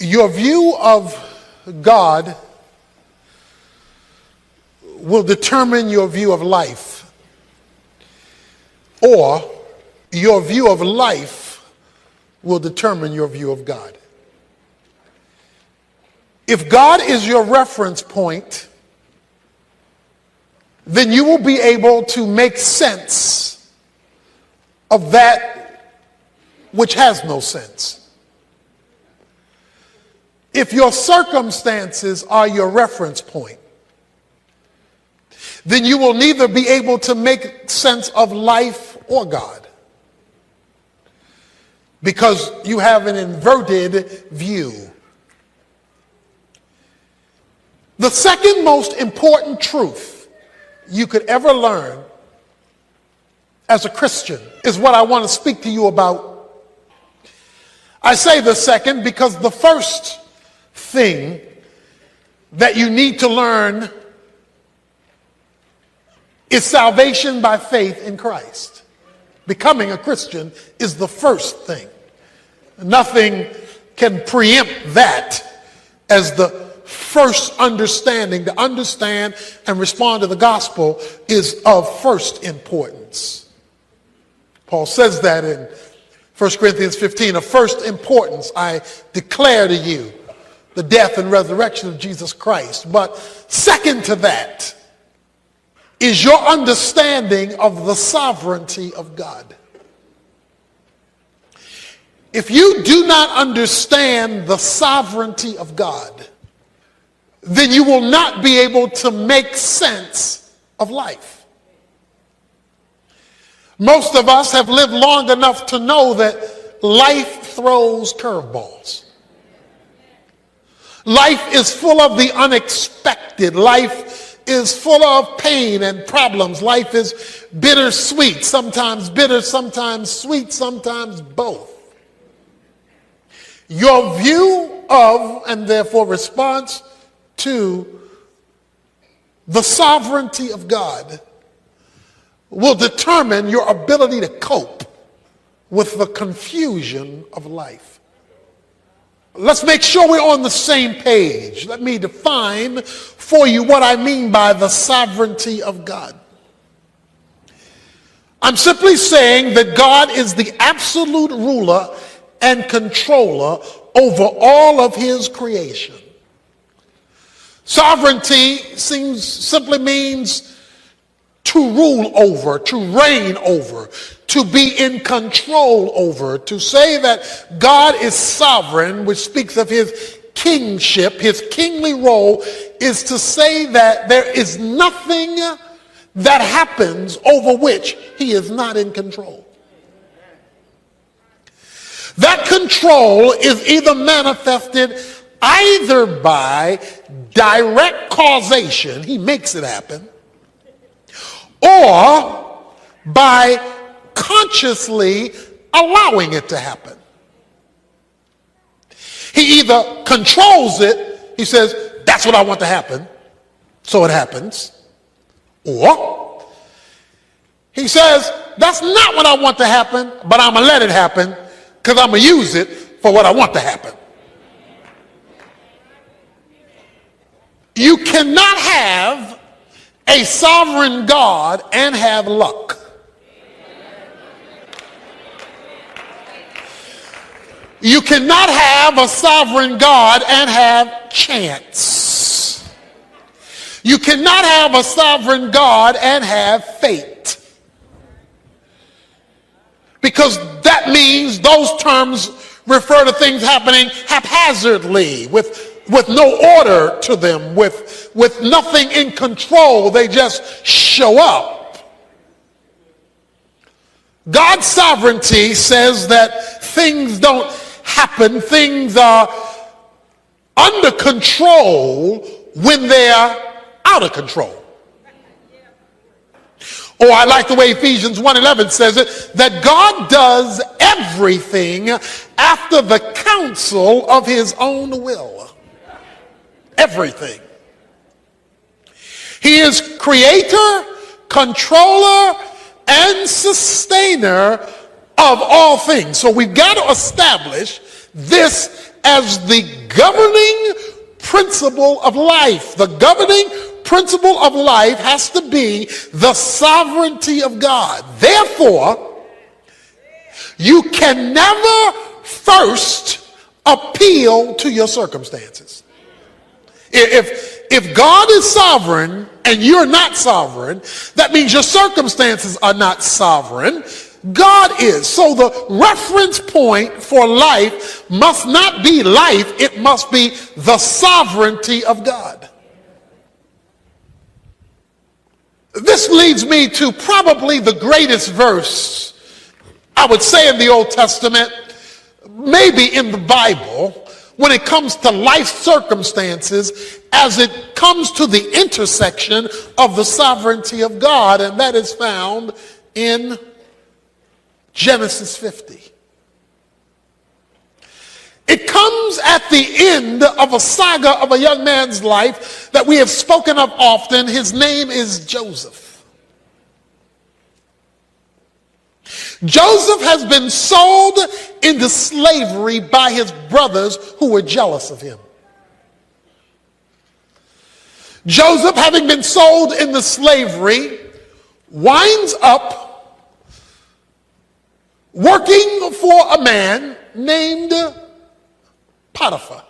Your view of God will determine your view of life, or your view of life will determine your view of God. If God is your reference point, then you will be able to make sense of that which has no sense. If your circumstances are your reference point, then you will neither be able to make sense of life or God, because you have an inverted view. The second most important truth you could ever learn as a Christian is what I want to speak to you about. I say the second because the first thing that you need to learn is salvation by faith in Christ. Becoming a Christian is the first thing. Nothing can preempt that as the first understanding. To understand and respond to the gospel is of first importance. Paul says that in 1 Corinthians 15, of first importance I declare to you the death and resurrection of Jesus Christ. But second to that is your understanding of the sovereignty of God. If you do not understand the sovereignty of God, then you will not be able to make sense of life. Most of us have lived long enough to know that life throws curveballs. Life is full of the unexpected. Life is full of pain and problems. Life is bittersweet, sometimes bitter, sometimes sweet, sometimes both. Your view of, and therefore response to, the sovereignty of God will determine your ability to cope with the confusion of life. Let's make sure we're on the same page. Let me define for you what I mean by the sovereignty of God. I'm simply saying that God is the absolute ruler and controller over all of his creation. Sovereignty simply means to rule over, to reign over, to be in control over. To say that God is sovereign, which speaks of his kingship, his kingly role, is to say that there is nothing that happens over which he is not in control. That control is either manifested either by direct causation, he makes it happen, or by consciously allowing it to happen. He either controls it, he says, that's what I want to happen, so it happens, or he says, that's not what I want to happen, but I'm going to let it happen because I'm going to use it for what I want to happen. You cannot have a sovereign God and have luck. You cannot have a sovereign God and have chance. You cannot have a sovereign God and have fate. Because that means those terms refer to things happening haphazardly, with no order to them, with nothing in control. They just show up. God's sovereignty says that things don't happen. Things are under control when they're out of control. Or I like the way Ephesians 1:11 says it, that God does everything after the counsel of his own will. Everything. He is creator, controller, and sustainer of all things. So we've got to establish this as the governing principle of life. The governing principle of life has to be the sovereignty of God. Therefore, you can never first appeal to your circumstances. If God is sovereign and you're not sovereign, that means your circumstances are not sovereign. God is. So the reference point for life must not be life, it must be the sovereignty of God. This leads me to probably the greatest verse, I would say, in the Old Testament, maybe in the Bible, when it comes to life circumstances, as it comes to the intersection of the sovereignty of God, and that is found in Genesis 50. It comes at the end of a saga of a young man's life that we have spoken of often. His name is Joseph. Joseph has been sold into slavery by his brothers who were jealous of him. Joseph, having been sold into slavery, winds up working for a man named Potiphar,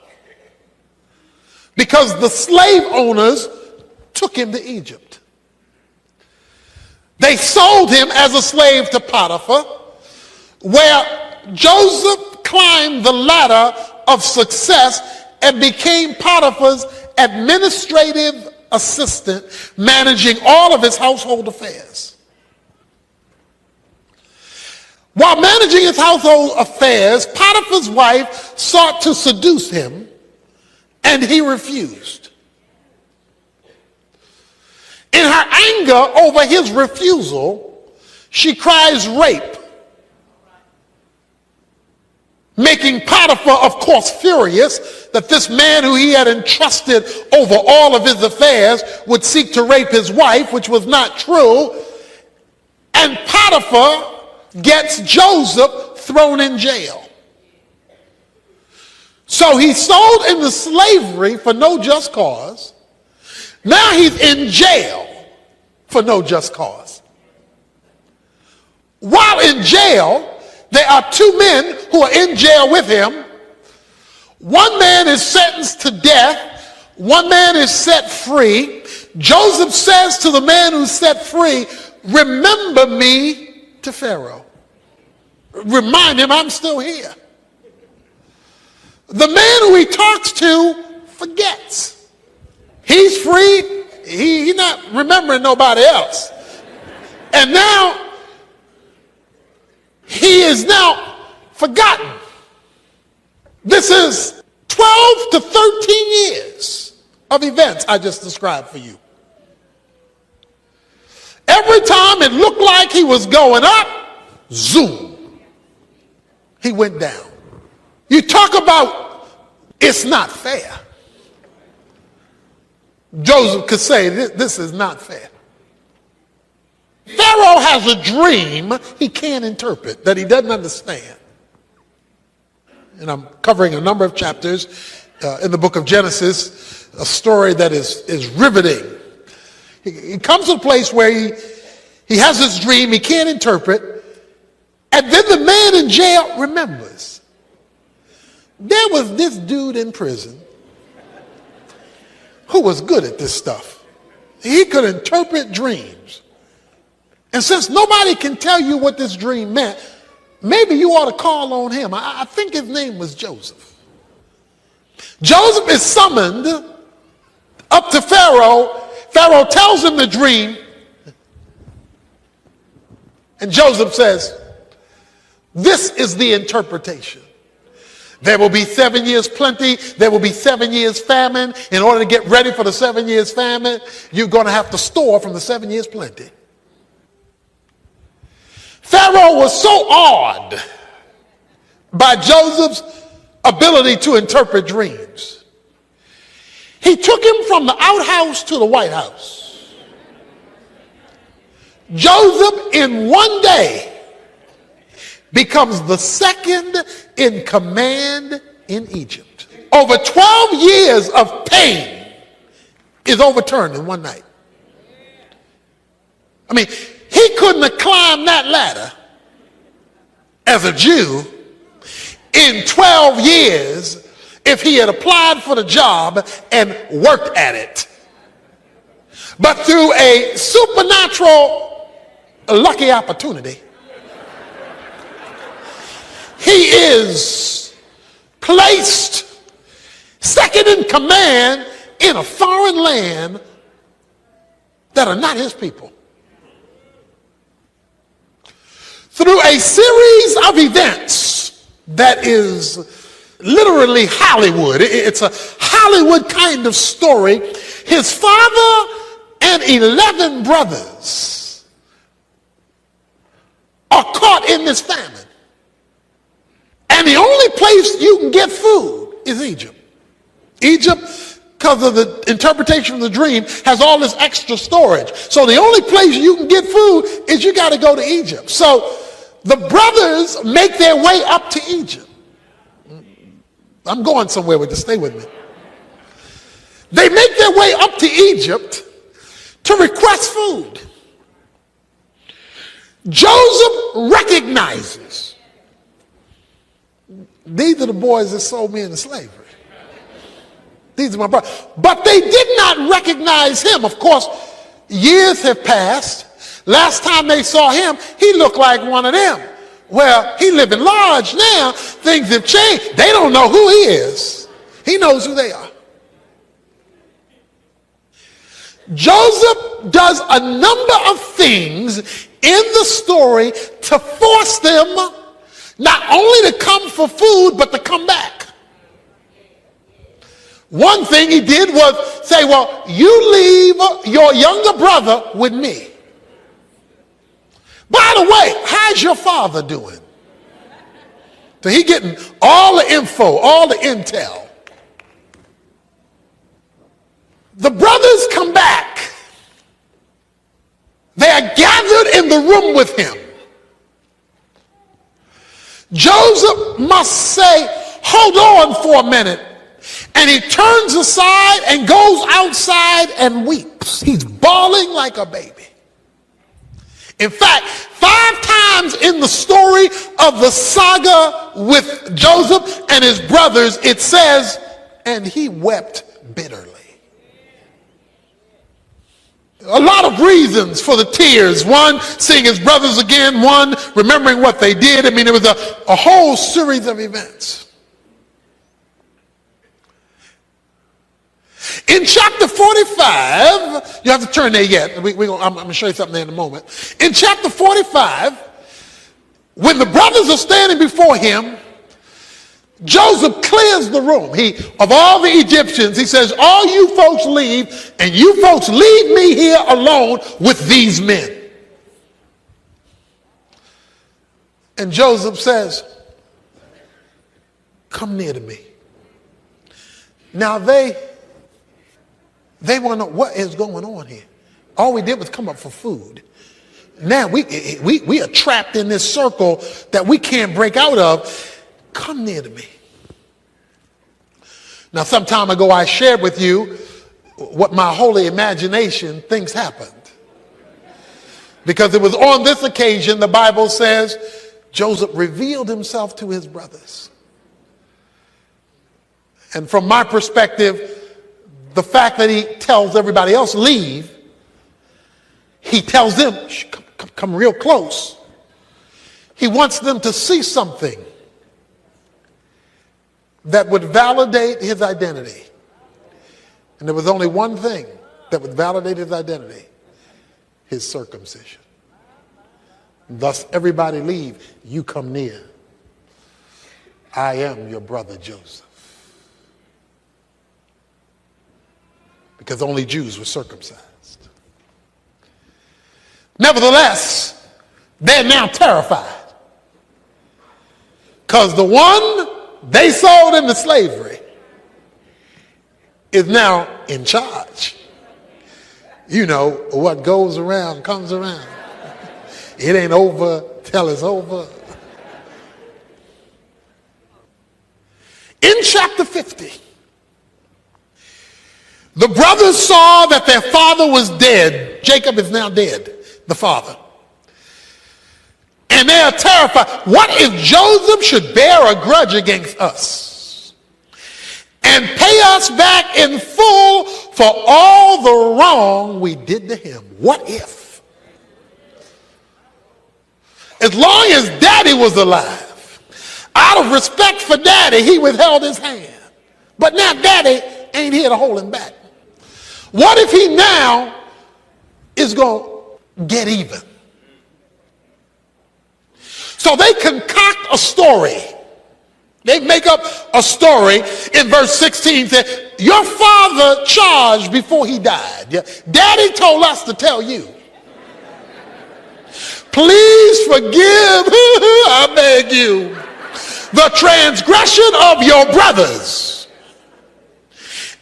because the slave owners took him to Egypt. They sold him as a slave to Potiphar, where Joseph climbed the ladder of success and became Potiphar's administrative assistant, managing all of his household affairs. While managing his household affairs, Potiphar's wife sought to seduce him, and he refused. In her anger over his refusal, she cries rape, making Potiphar, of course, furious that this man who he had entrusted over all of his affairs would seek to rape his wife, which was not true. And Potiphar gets Joseph thrown in jail. So he's sold into slavery for no just cause. Now he's in jail for no just cause. While in jail, there are two men who are in jail with him. One man is sentenced to death. One man is set free. Joseph says to the man who's set free, "Remember me to Pharaoh." Remind him I'm still here. The man who he talks to forgets. He's free. He's not remembering nobody else. And now, he is now forgotten. This is 12 to 13 years of events I just described for you. Every time it looked like he was going up, zoom, he went down. You talk about it's not fair. Joseph could say, this is not fair. Pharaoh has a dream he can't interpret, that he doesn't understand. And I'm covering a number of chapters in the book of Genesis, a story that is riveting. He comes to a place where he has this dream he can't interpret, and then the man in jail remembers. There was this dude in prison who was good at this stuff. He could interpret dreams. And since nobody can tell you what this dream meant, maybe you ought to call on him. I think his name was Joseph. Joseph is summoned up to Pharaoh. Pharaoh tells him the dream. And Joseph says, this is the interpretation. There will be 7 years plenty. There will be 7 years famine. In order to get ready for the 7 years famine, you're going to have to store from the 7 years plenty. Pharaoh was so awed by Joseph's ability to interpret dreams. He took him from the outhouse to the White House. Joseph, in one day, becomes the second in command in Egypt. Over 12 years of pain is overturned in one night. I mean, he couldn't have climbed that ladder as a Jew in 12 years if he had applied for the job and worked at it. But through a supernatural lucky opportunity, he is placed second in command in a foreign land that are not his people. Through a series of events that is literally Hollywood. It's a Hollywood kind of story. His father and 11 brothers are caught in this famine. And the only place you can get food is Egypt. Egypt, because of the interpretation of the dream, has all this extra storage. So the only place you can get food is you got to go to Egypt. So the brothers make their way up to Egypt. I'm going somewhere with this. Stay with me. They make their way up to Egypt to request food. Joseph recognizes these are the boys that sold me into slavery. These are my brothers. But they did not recognize him. Of course, years have passed. Last time they saw him, he looked like one of them. Well, he living large now. Things have changed. They don't know who he is. He knows who they are. Joseph does a number of things in the story to force them not only to come for food, but to come back. One thing he did was say, well, you leave your younger brother with me. By the way, how's your father doing? So he getting all the info, all the intel. The brothers come back. They are gathered in the room with him. Joseph must say, hold on for a minute. And he turns aside and goes outside and weeps. He's bawling like a baby. In fact, 5 times in the story of the saga with Joseph and his brothers, it says, and he wept bitterly. A lot of reasons for the tears. One, seeing his brothers again. One, remembering what they did. I mean, it was a whole series of events. In chapter 45, you have to turn there yet. I'm going to show you something there in a moment. In chapter 45, when the brothers are standing before him, Joseph clears the room. Of all the Egyptians, he says, all you folks leave, and you folks leave me here alone with these men. And Joseph says, come near to me. Now they want to know what is going on here. All we did was come up for food. Now we are trapped in this circle that we can't break out of. Come near to me. Now, some time ago, I shared with you what my holy imagination thinks happened. Because it was on this occasion, the Bible says, Joseph revealed himself to his brothers. And from my perspective, the fact that he tells everybody else, leave, he tells them, come real close. He wants them to see something that would validate his identity. And there was only one thing that would validate his identity: his circumcision. Thus, everybody leave, you come near. I am your brother Joseph. Because only Jews were circumcised. Nevertheless, they're now terrified. Because the one they sold into slavery is now in charge. You know, what goes around comes around. It ain't over till it's over. In chapter 50, the brothers saw that their father was dead. Jacob is now dead, the father. And they are terrified. What if Joseph should bear a grudge against us and pay us back in full for all the wrong we did to him? What if? As long as daddy was alive, out of respect for daddy, he withheld his hand. But now daddy ain't here to hold him back. What if he now is going to get even? So they concoct a story. They make up a story in verse 16 that your father charged before he died. Daddy told us to tell you. Please forgive, I beg you, the transgression of your brothers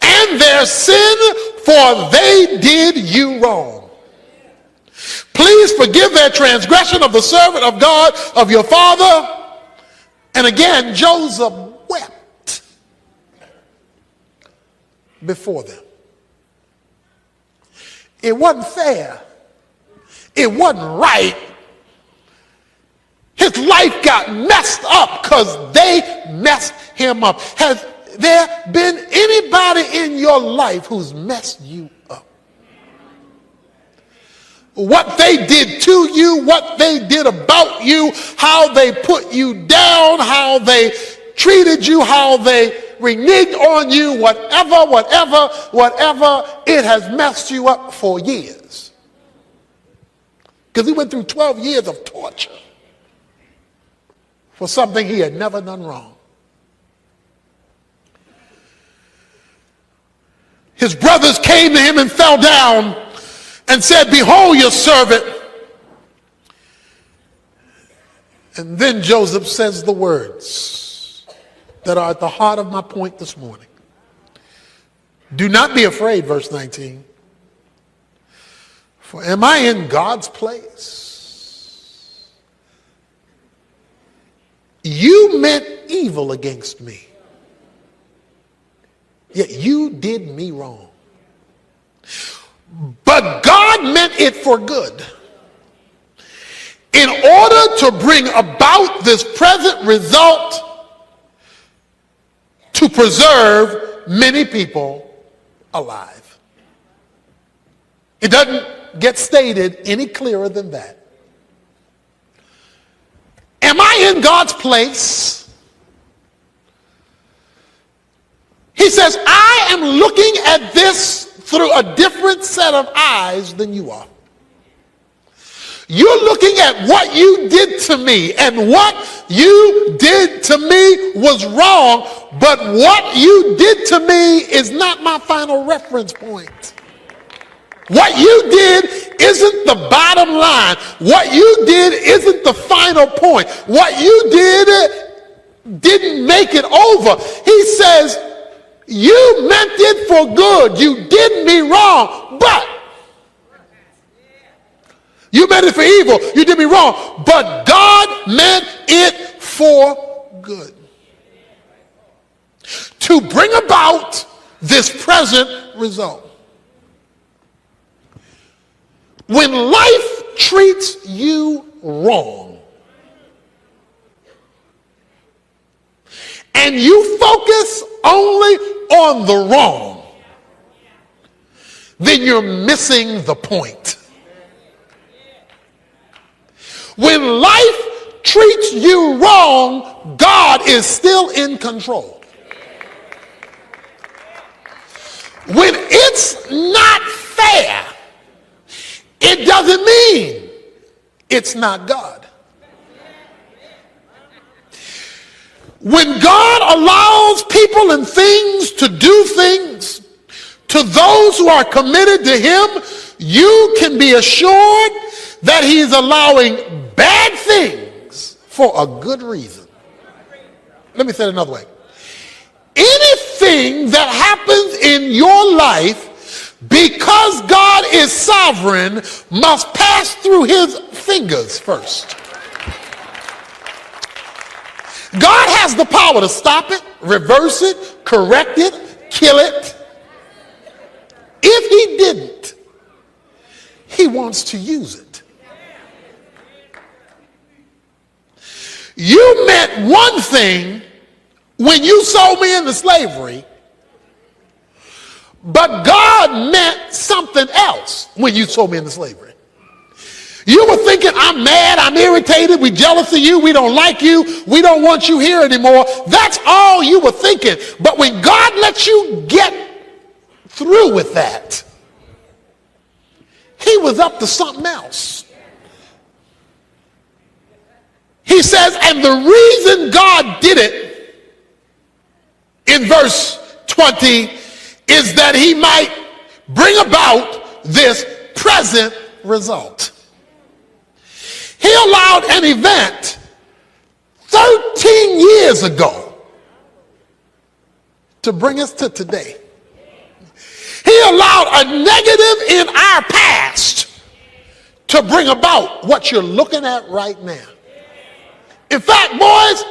and their sin, for they did you wrong. Please forgive their transgression of the servant of God, of your father. And again, Joseph wept before them. It wasn't fair. It wasn't right. His life got messed up because they messed him up. Has there been anybody in your life who's messed you up? What they did to you, what they did about you, how they put you down, how they treated you, how they reneged on you, whatever, it has messed you up for years. Because he went through 12 years of torture for something he had never done wrong. His brothers came to him and fell down and said, behold your servant. And then Joseph says the words that are at the heart of my point this morning. Do not be afraid, verse 19. For am I in God's place? You meant evil against me, yet you did me wrong. But God meant it for good, in order to bring about this present result, to preserve many people alive. It doesn't get stated any clearer than that. Am I in God's place? He says, I am looking at this through a different set of eyes than you are. You're looking at what you did to me, and what you did to me was wrong, but what you did to me is not my final reference point. What you did isn't the bottom line. What you did isn't the final point. What you did didn't make it over. He says, you meant it for good. You did me wrong, but you meant it for evil. You did me wrong, but God meant it for good, to bring about this present result. When life treats you wrong and you focus only on the wrong, then you're missing the point. When life treats you wrong, God is still in control. When it's not fair, it doesn't mean it's not God. When God allows people and things to do things to those who are committed to him, you can be assured that he's allowing bad things for a good reason. Let me say it another way. Anything that happens in your life, because God is sovereign, must pass through his fingers first. God has the power to stop it. reverse it, correct it, kill it. If he didn't, he wants to use it. You meant one thing when you sold me into slavery, but God meant something else when you sold me into slavery. You were thinking, I'm mad, I'm irritated, we're jealous of you, we don't like you, we don't want you here anymore. That's all you were thinking. But when God lets you get through with that, he was up to something else. He says, and the reason God did it in verse 20 is that he might bring about this present result. He allowed an event 13 years ago to bring us to today. He allowed a negative in our past to bring about what you're looking at right now. In fact, boys,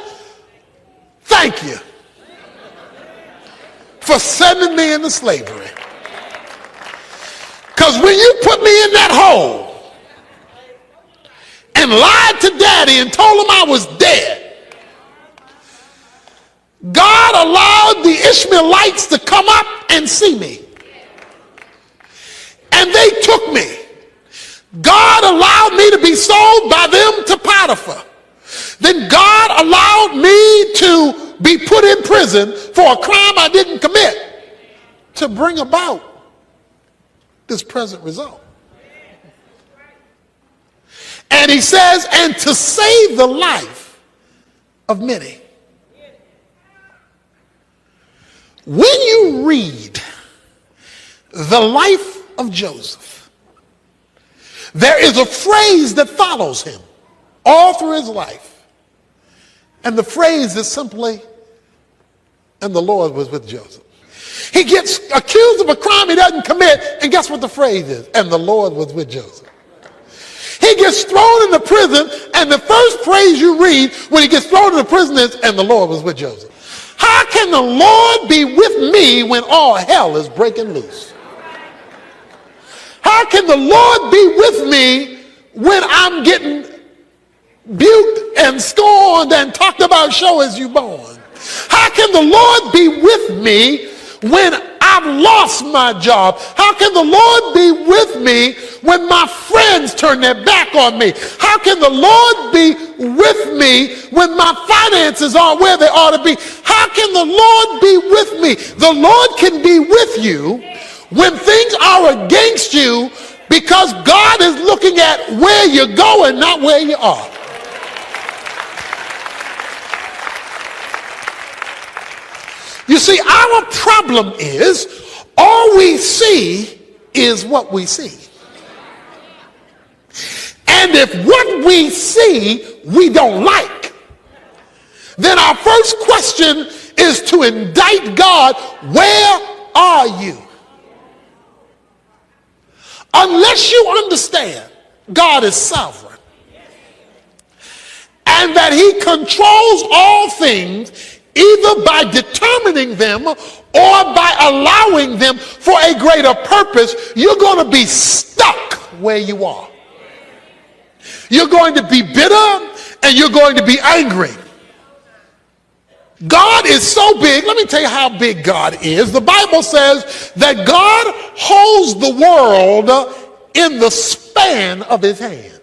thank you for sending me into slavery. Because when you put me in that hole and lied to daddy and told him I was dead, God allowed the Ishmaelites to come up and see me. And they took me. God allowed me to be sold by them to Potiphar. Then God allowed me to be put in prison for a crime I didn't commit to bring about this present result. And he says, and to save the life of many. When you read the life of Joseph, there is a phrase that follows him all through his life. And the phrase is simply, and the Lord was with Joseph. He gets accused of a crime he doesn't commit, and guess what the phrase is? And the Lord was with Joseph. He gets thrown into prison, and the first phrase you read when he gets thrown into prison is, and the Lord was with Joseph. How can the Lord be with me when all hell is breaking loose? How can the Lord be with me when I'm getting buked and scorned and talked about show as you born? How can the Lord be with me when I've lost my job? How can the Lord be with me when my friends turn their back on me? How can the Lord be with me when my finances aren't where they ought to be? How can the Lord be with me? The Lord can be with you when things are against you, because God is looking at where you're going, not where you are. You see, our problem is all we see is what we see. And if what we see we don't like, then our first question is to indict God, where are you? Unless you understand God is sovereign and that he controls all things, either by determining them or by allowing them for a greater purpose, you're going to be stuck where you are. You're going to be bitter and you're going to be angry. God is so big. Let me tell you how big God is. The Bible says that God holds the world in the span of his hand.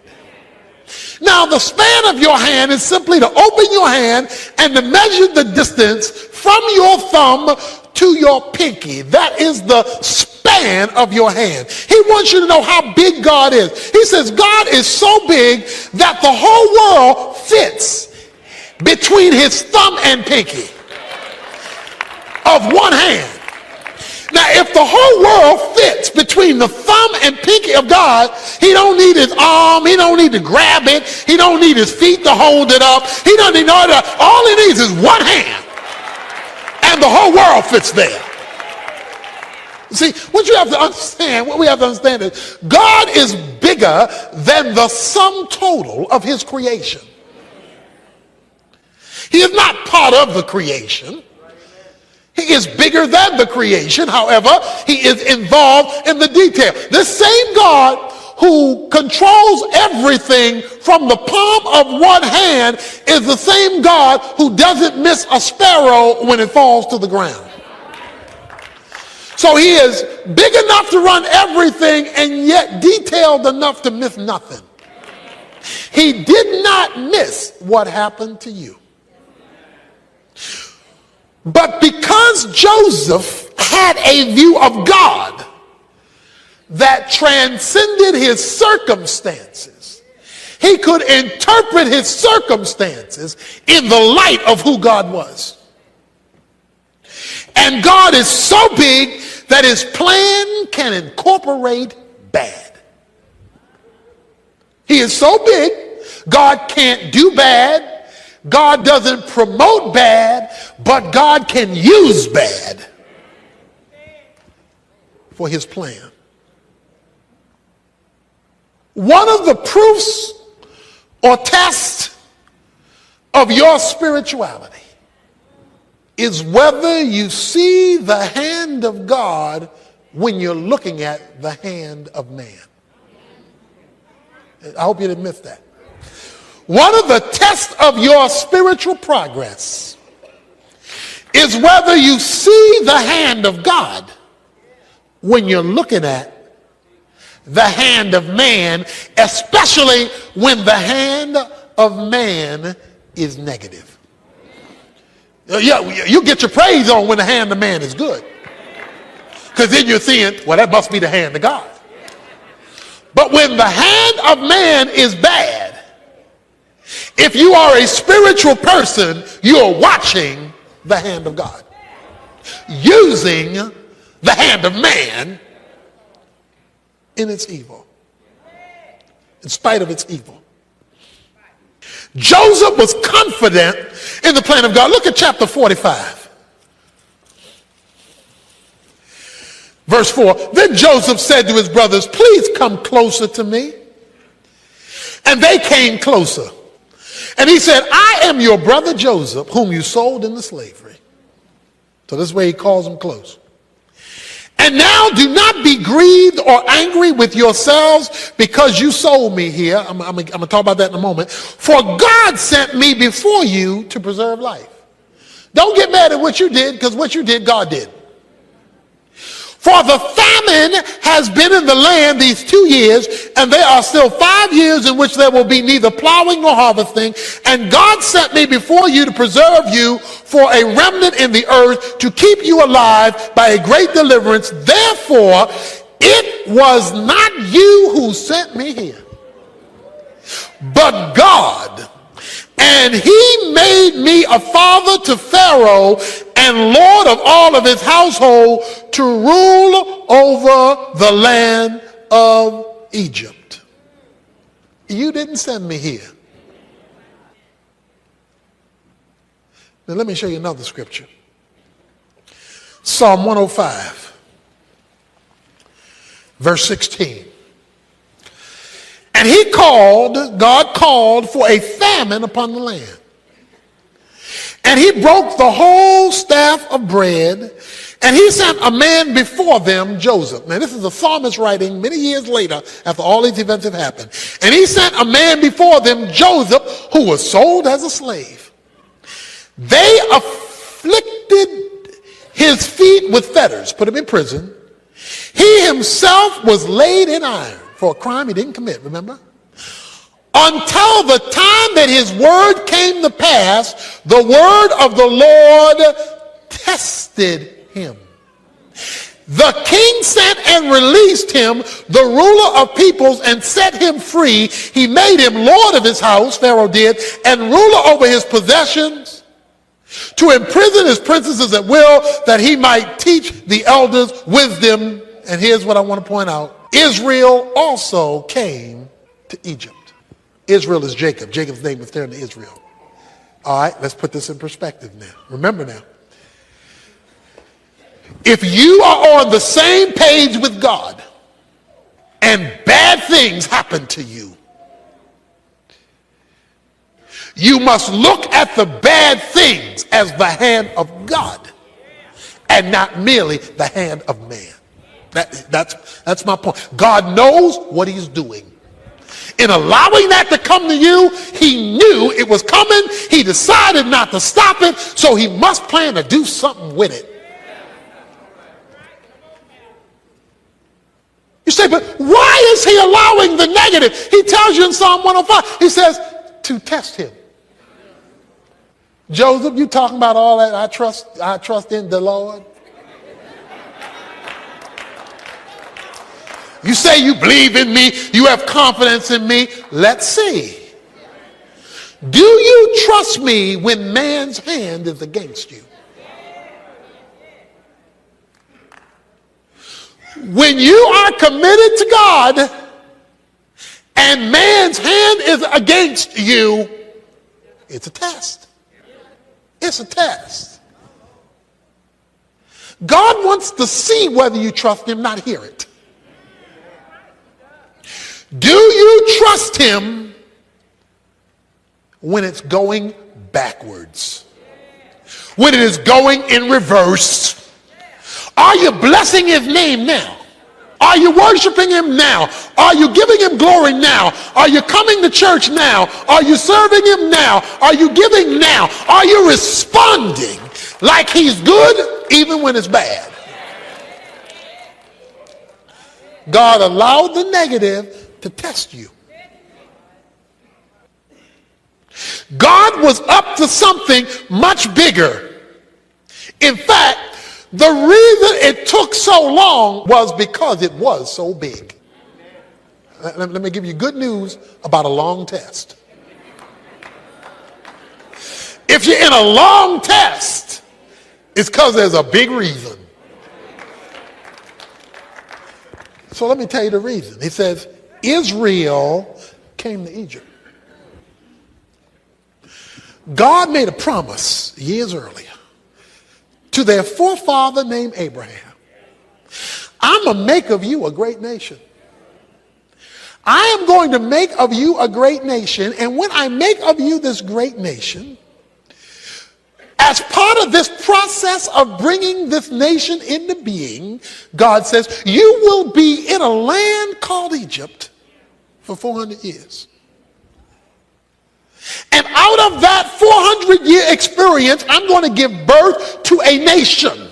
Now, the span of your hand is simply to open your hand and to measure the distance from your thumb to your pinky. That is the span of your hand. He wants you to know how big God is. He says God is so big that the whole world fits between his thumb and pinky of one hand. Now, if the whole world fits between the thumb and pinky of God, he don't need his arm, he don't need to grab it, he don't need his feet to hold it up, he doesn't need all that. All he needs is one hand, and the whole world fits there. See, what you have to understand, what we have to understand is God is bigger than the sum total of his creation. He is not part of the creation. He is bigger than the creation. However, he is involved in the detail. This same God who controls everything from the palm of one hand is the same God who doesn't miss a sparrow when it falls to the ground. So he is big enough to run everything and yet detailed enough to miss nothing. He did not miss what happened to you. But because Joseph had a view of God that transcended his circumstances, he could interpret his circumstances in the light of who God was. And God is so big that his plan can incorporate bad. He is so big, God can't do bad. God doesn't promote bad, but God can use bad for his plan. One of the proofs or tests of your spirituality is whether you see the hand of God when you're looking at the hand of man. I hope you didn't miss that. One of the tests of your spiritual progress is whether you see the hand of God when you're looking at the hand of man, especially when the hand of man is negative. Yeah, you get your praise on when the hand of man is good. Because then you're seeing, well, that must be the hand of God. But when the hand of man is bad, if you are a spiritual person, you're watching the hand of God, using the hand of man in its evil, in spite of its evil. Joseph was confident in the plan of God. Look at chapter 45. Verse 4. Then Joseph said to his brothers, please come closer to me. And they came closer. And he said, I am your brother Joseph, whom you sold into slavery. So this way he calls them close. And now do not be grieved or angry with yourselves because you sold me here. I'm going to talk about that in a moment. For God sent me before you to preserve life. Don't get mad at what you did, because what you did, God did. For the famine has been in the land these 2 years, and there are still 5 years in which there will be neither plowing nor harvesting. And God sent me before you to preserve you for a remnant in the earth, to keep you alive by a great deliverance. Therefore, it was not you who sent me here, but God. And he made me a father to Pharaoh and Lord of all of his household, to rule over the land of Egypt. You didn't send me here. Now let me show you another scripture. Psalm 105, verse 16. And God called for a famine upon the land. And he broke the whole staff of bread, and he sent a man before them, Joseph. Now this is a psalmist writing many years later after all these events have happened. And he sent a man before them, Joseph, who was sold as a slave. They afflicted his feet with fetters, put him in prison. He himself was laid in iron for a crime he didn't commit, remember? Until the time that his word came to pass, the word of the Lord tested him. The king sent and released him, the ruler of peoples, and set him free. He made him lord of his house, Pharaoh did, and ruler over his possessions, to imprison his princesses at will, that he might teach the elders wisdom. And here's what I want to point out. Israel also came to Egypt. Israel is Jacob. Jacob's name is turned to Israel. All right, let's put this in perspective now. Remember now, if you are on the same page with God and bad things happen to you, you must look at the bad things as the hand of God and not merely the hand of man. That's my point. God knows what he's doing. In allowing that to come to you, he knew it was coming. He decided not to stop it, so he must plan to do something with it. You say, but why is he allowing the negative? He tells you in Psalm 105, he says, to test him. Joseph, you talking about all that, I trust in the Lord? You say you believe in me, you have confidence in me. Let's see. Do you trust me when man's hand is against you? When you are committed to God and man's hand is against you, it's a test. It's a test. God wants to see whether you trust him, not hear it. Do you trust him when it's going backwards? When it is going in reverse? Are you blessing his name now? Are you worshiping him now? Are you giving him glory now? Are you coming to church now? Are you serving him now? Are you giving now? Are you responding like he's good even when it's bad? God allowed the negative to test you. God was up to something much bigger. In fact, the reason it took so long was because it was so big. Let me give you good news about a long test. If you're in a long test, it's because there's a big reason. So let me tell you the reason. He says, Israel came to Egypt. God made a promise years earlier to their forefather named Abraham. I'm going to make of you a great nation. I am going to make of you a great nation, and when I make of you this great nation, as part of this process of bringing this nation into being, God says, you will be in a land called Egypt for 400 years. And out of that 400-year experience, I'm going to give birth to a nation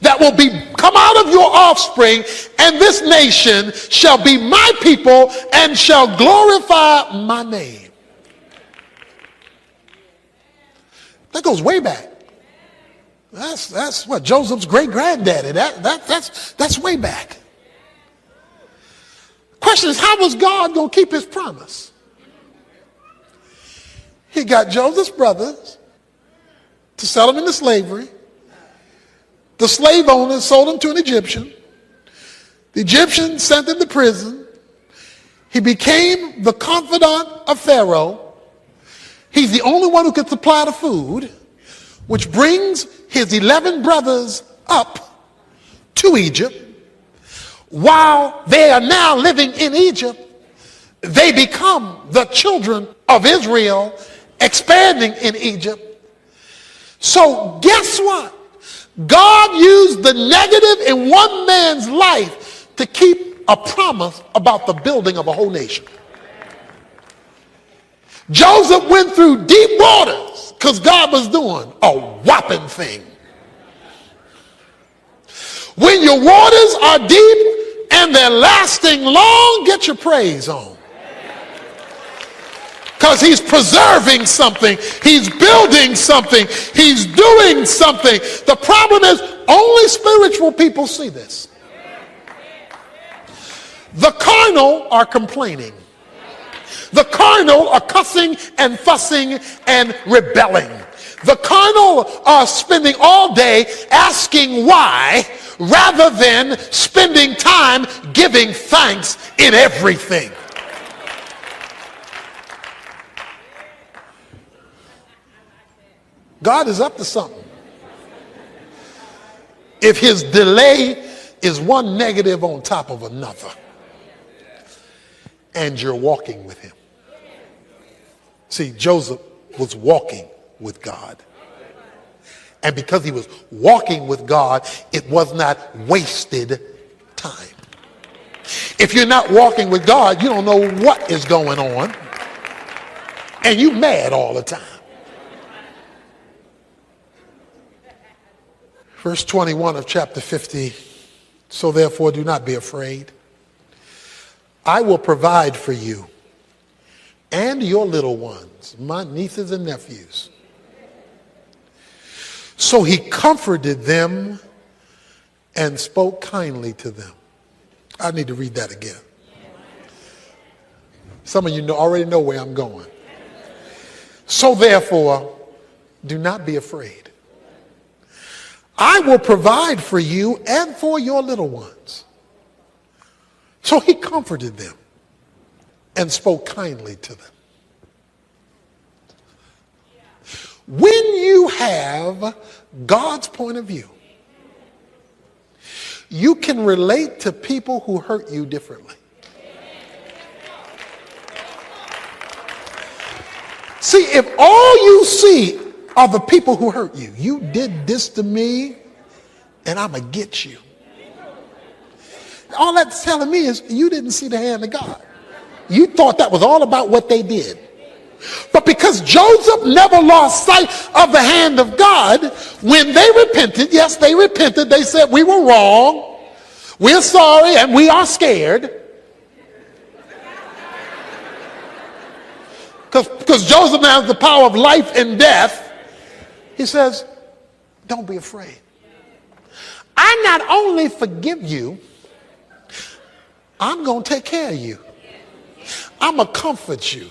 that will come out of your offspring, and this nation shall be my people and shall glorify my name. That goes way back. That's what Joseph's great granddaddy. That's way back. Question is, how was God going to keep his promise? He got Joseph's brothers to sell him into slavery. The slave owners sold him to an Egyptian. The Egyptian sent him to prison. He became the confidant of Pharaoh. He's the only one who could supply the food, which brings his 11 brothers up to Egypt. While they are now living in Egypt, they become the children of Israel, expanding in Egypt. So guess what? God used the negative in one man's life to keep a promise about the building of a whole nation. Joseph went through deep waters because God was doing a whopping thing. When your waters are deep and they're lasting long, get your praise on. Because he's preserving something. He's building something. He's doing something. The problem is only spiritual people see this. The carnal are complaining. The carnal are cussing and fussing and rebelling. The carnal are spending all day asking why rather than spending time giving thanks in everything. God is up to something. If his delay is one negative on top of another, and you're walking with him. See, Joseph was walking with God. And because he was walking with God, it was not wasted time. If you're not walking with God, you don't know what is going on. And you mad all the time. Verse 21 of chapter 50. So therefore do not be afraid. I will provide for you and your little ones, my nieces and nephews. So he comforted them and spoke kindly to them. I need to read that again. Some of you already know where I'm going. So therefore, do not be afraid. I will provide for you and for your little ones. So he comforted them and spoke kindly to them. When you have God's point of view, you can relate to people who hurt you differently. See, if all you see are the people who hurt you, you did this to me and I'm going to get you. All that's telling me is you didn't see the hand of God. You thought that was all about what they did. But because Joseph never lost sight of the hand of God, when they repented, yes, they repented. They said, we were wrong. We're sorry and we are scared. Because Joseph now has the power of life and death. He says, don't be afraid. I not only forgive you, I'm going to take care of you. I'm going to comfort you.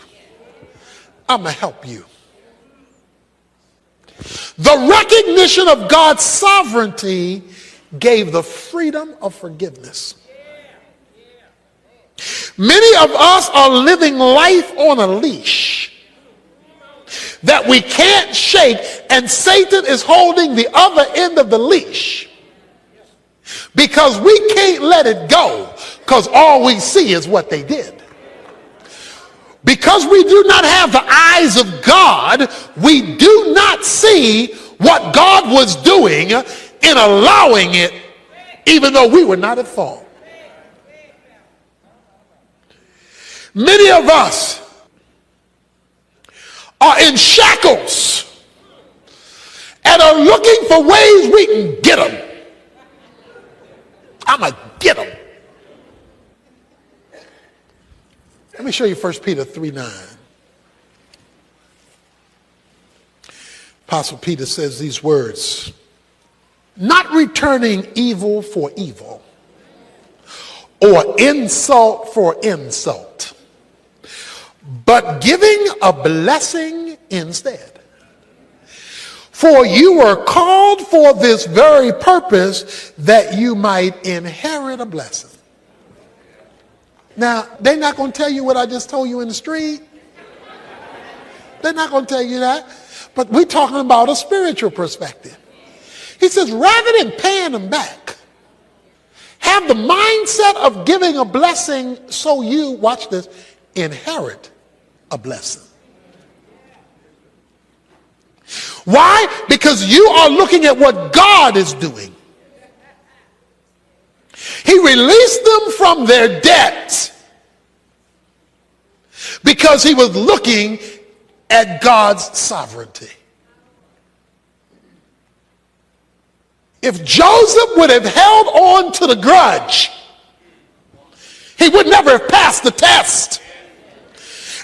I'm going to help you. The recognition of God's sovereignty gave the freedom of forgiveness. Many of us are living life on a leash that we can't shake, and Satan is holding the other end of the leash because we can't let it go because all we see is what they did. Because we do not have the eyes of God, we do not see what God was doing in allowing it, even though we were not at fault. Many of us are in shackles and are looking for ways we can get them. I'm going to get them. Let me show you 1 Peter 3:9. Apostle Peter says these words, not returning evil for evil or insult for insult, but giving a blessing instead. For you were called for this very purpose, that you might inherit a blessing. Now, they're not going to tell you what I just told you in the street. They're not going to tell you that. But we're talking about a spiritual perspective. He says, rather than paying them back, have the mindset of giving a blessing so you, watch this, inherit a blessing. Why? Because you are looking at what God is doing. He released them from their debts because he was looking at God's sovereignty. If Joseph would have held on to the grudge, he would never have passed the test.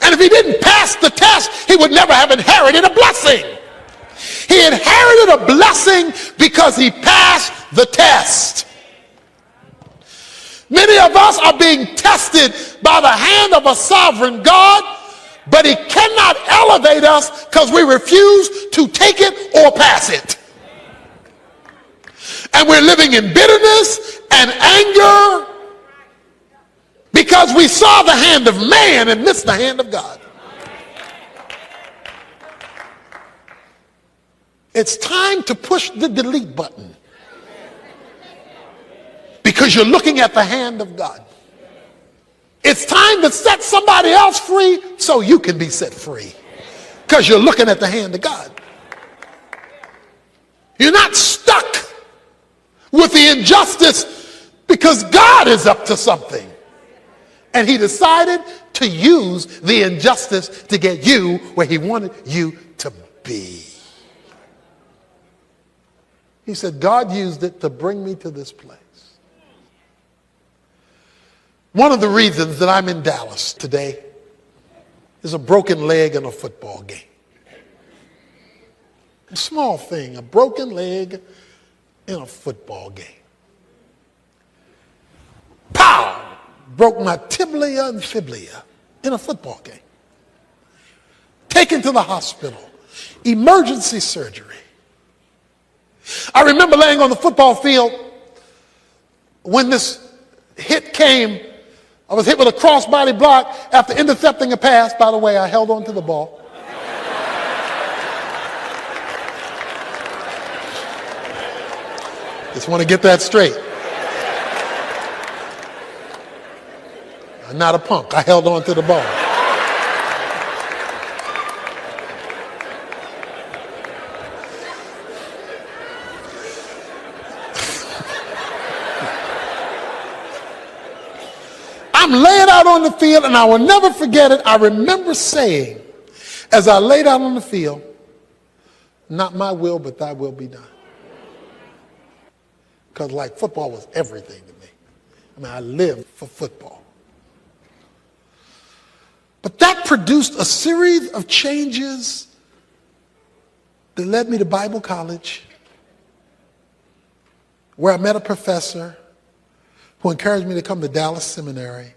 And if he didn't pass the test, he would never have inherited a blessing. He inherited a blessing because he passed the test. Many of us are being tested by the hand of a sovereign God, but he cannot elevate us because we refuse to take it or pass it. And we're living in bitterness and anger because we saw the hand of man and missed the hand of God. It's time to push the delete button because you're looking at the hand of God. It's time to set somebody else free so you can be set free because you're looking at the hand of God. You're not stuck with the injustice because God is up to something. And he decided to use the injustice to get you where he wanted you to be. He said, God used it to bring me to this place. One of the reasons that I'm in Dallas today is a broken leg in a football game. A small thing, a broken leg in a football game. Pow! Broke my tibia and fibula in a football game. Taken to the hospital. Emergency surgery. I remember laying on the football field when this hit came. I was hit with a crossbody block after intercepting a pass. By the way, I held on to the ball. Just want to get that straight. I'm not a punk. I held on to the ball. I'm laying out on the field, and I will never forget it. I remember saying, as I laid out on the field, not my will, but thy will be done. Because like football was everything to me. I mean, I lived for football. But that produced a series of changes that led me to Bible college, where I met a professor who encouraged me to come to Dallas Seminary,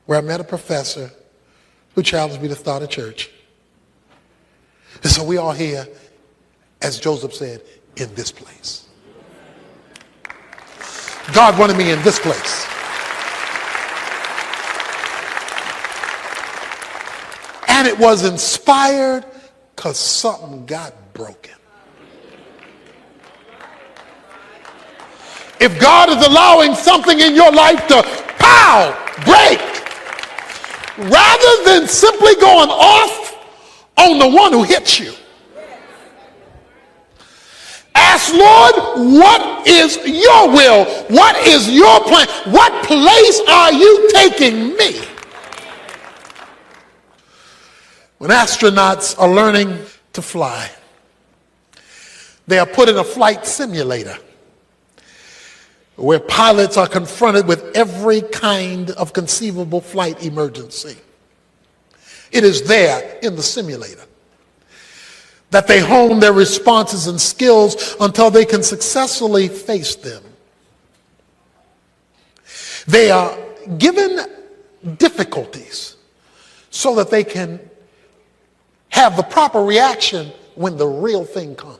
where I met a professor who challenged me to start a church. And so we are here, as Joseph said, in this place. God wanted me in this place. And it was inspired because something got broken. If God is allowing something in your life to break, rather than simply going off on the one who hits you, ask, Lord, what is your will? What is your plan? What place are you taking me? When astronauts are learning to fly, they are put in a flight simulator where pilots are confronted with every kind of conceivable flight emergency. It is there in the simulator that they hone their responses and skills until they can successfully face them. They are given difficulties so that they can have the proper reaction when the real thing comes.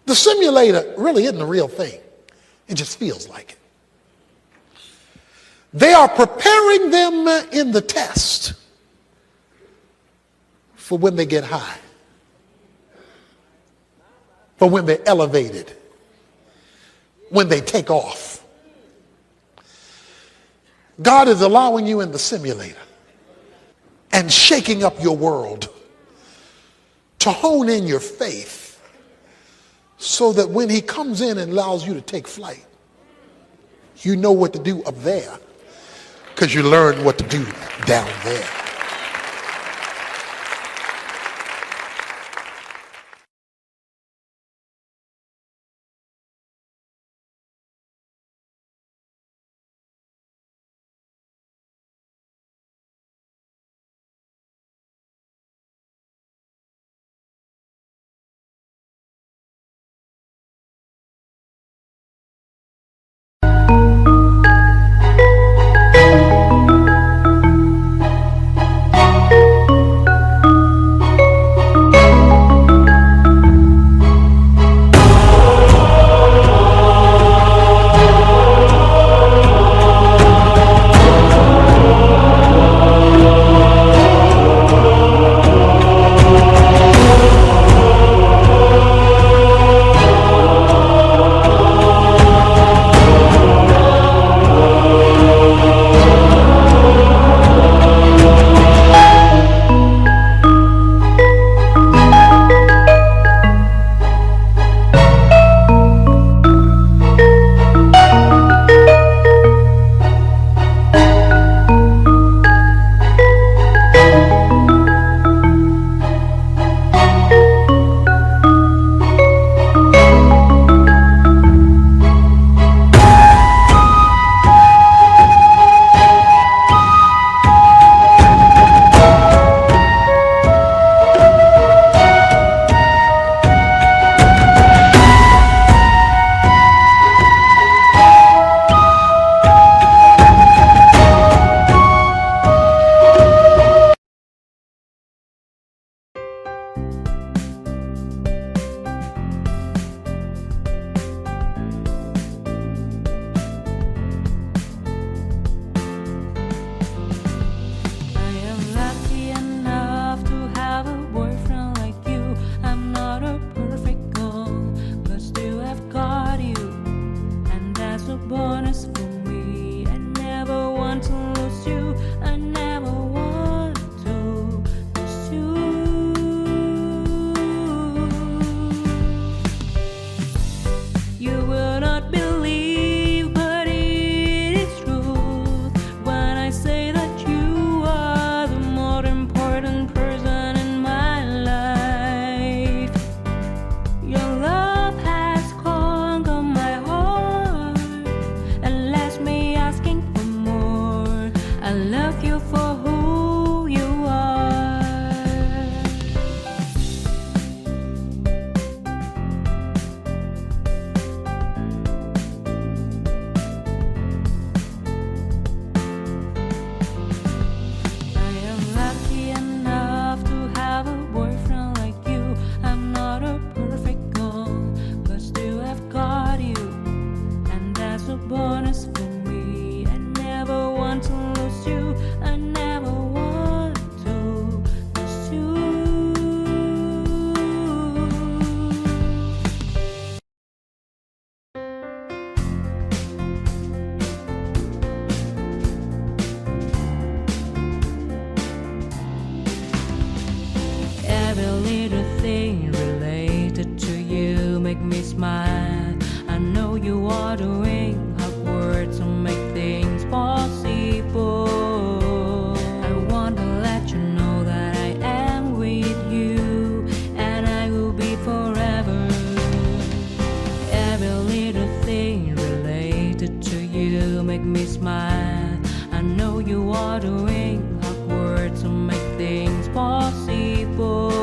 The simulator really isn't the real thing. It just feels like it. They are preparing them in the test for when they get high, for when they're elevated, when they take off. God is allowing you in the simulator and shaking up your world to hone in your faith, so that when he comes in and allows you to take flight, you know what to do up there because you learned what to do down there. smile. I know you are doing hard work to make things possible. I want to let you know that I am with you, and I will be forever. Every little thing related to you make me smile. I know you are doing hard work to make things possible.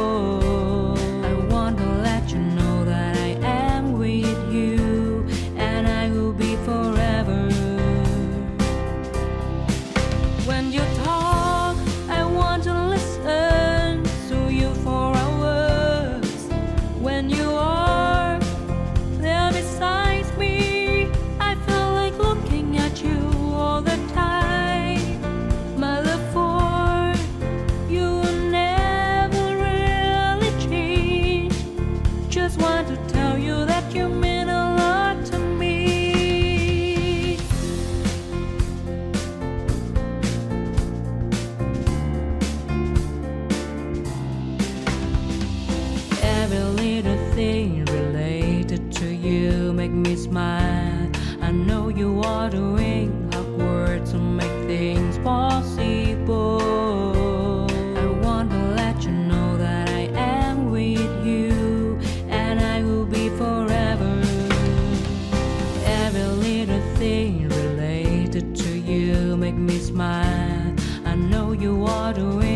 possible. I want to let you know that I am with you, and I will be forever. Every little thing related to you make me smile. I know you are doing